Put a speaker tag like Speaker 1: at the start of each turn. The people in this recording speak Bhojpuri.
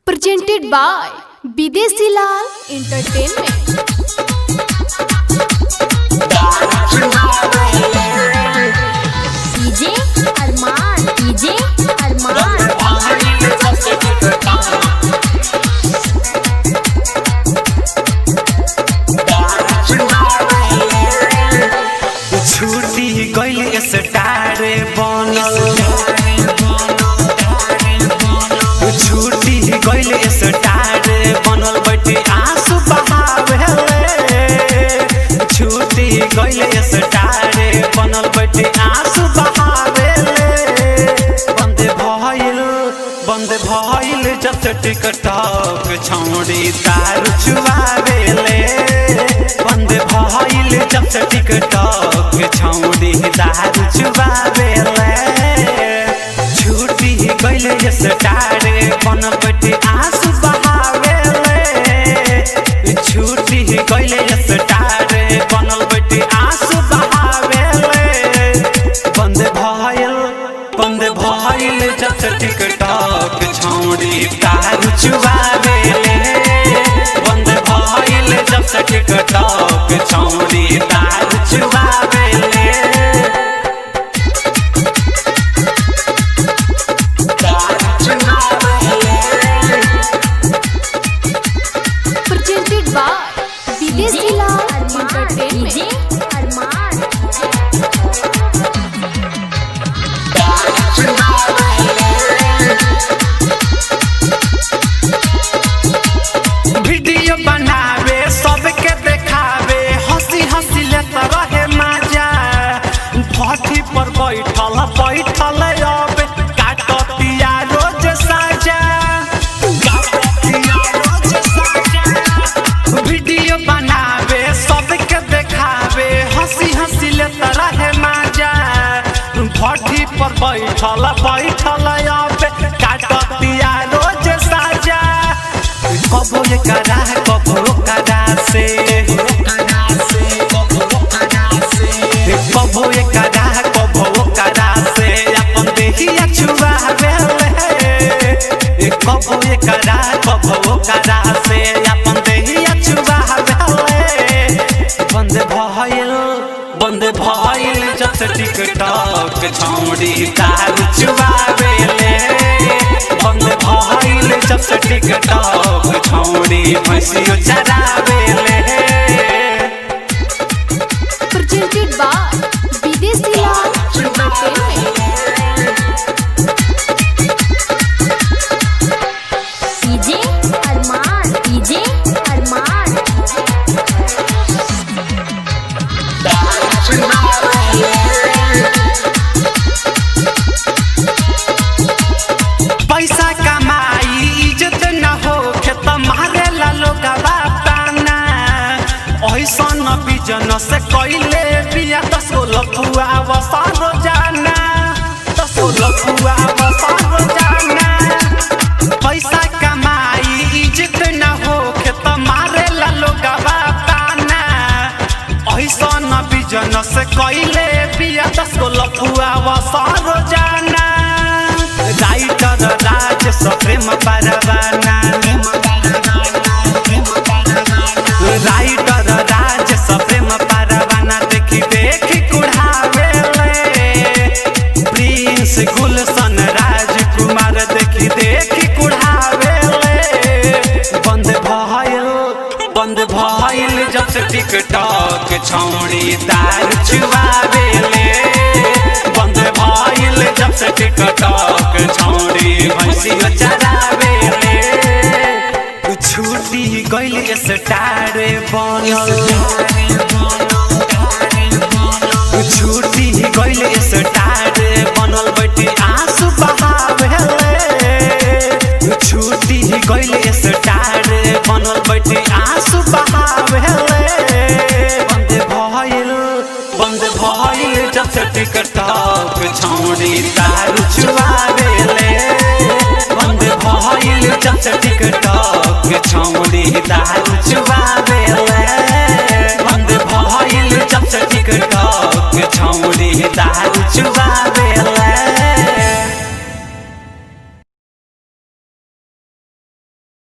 Speaker 1: presented by Bidesi Lal Entertainment.
Speaker 2: DJ Arman
Speaker 3: छुट्टी गइल स्टार बनल छुट्टी गइल स्टार बनल बैठे आंसू बहावेले छुट्टी गइल स्टार बनल बैठे आंसू बहावेले बंद भइल जब से टिकटॉक छौड़ी दारू चुआवेले बंद भइल जब से टिकटॉक छौड़ी दारू चुआवेले छुट्टी गइल स्टार बनल बैठे आंसू बहावेले छुट्टी गइल स्टार बनल बैठे आंसू बहावेले बंद भइल जब से टिकटॉक छौड़ी दारू चुआवेले बंद भइल जब से टिकटॉक छौड़ी दारू चुआवेले
Speaker 1: Presented by Bidesi Lal Entertainment.
Speaker 3: Video बनावे सबके देखावे हंसी हंसी लेत रहे मजा भट्टी पर बैठल अब काटतिया रोज साजा वीडियो बनावे सबके देखावे हंसी हंसी लेत रहे मजा भट्टी पर बैठल अब काटतिया रोज साजा कबो ये करा है कबो करा से कबो ये करा है कबो करा से अपन देखिया छुआवेले कबो ये करा है कबो करा से अपन देखिया छुआवेले बंद भइल जब से टिकटॉक छौड़ी दारू चुआवेले बंद भइल जब से टिकटॉक छौड़ी भैंसियो चरावेले
Speaker 1: Presented by Bidesi Lal Entertainment.
Speaker 2: DJ Arman
Speaker 3: पैसा कमाई इज्जत न हो खेत मारे ला लोगवा पाना ऐसन बिजन से कइले बिया 10 लफुआ बसा रोजाना 10 लफुआ बसा रोजाना पैसा कमाई इज्जत न हो खेत मारे ला लोगवा पाना ऐसन बिजन से कइले बिया 10 लफुआ बसा रोजाना राइटर राज प्रेम परवाना राइटर राज प्रेम परवाना देखी कुढ़ावेले प्रिंस गुलशन राजकुमार देखी कुढ़ावेले बंद भइल जब से टिकटॉक छौड़ी दारू चुआवेले बंद भइल जब से टिकटॉक छौड़ी भैंसियो चरावेले छुट्टी गइल स्टार बनल छुट्टी गइल स्टार बनल बैठे आंसू बहावेले छुट्टी गइल स्टार बनल बैठे आंसू बहावेले बंद भइल जब से टिकटॉक छौड़ी दारू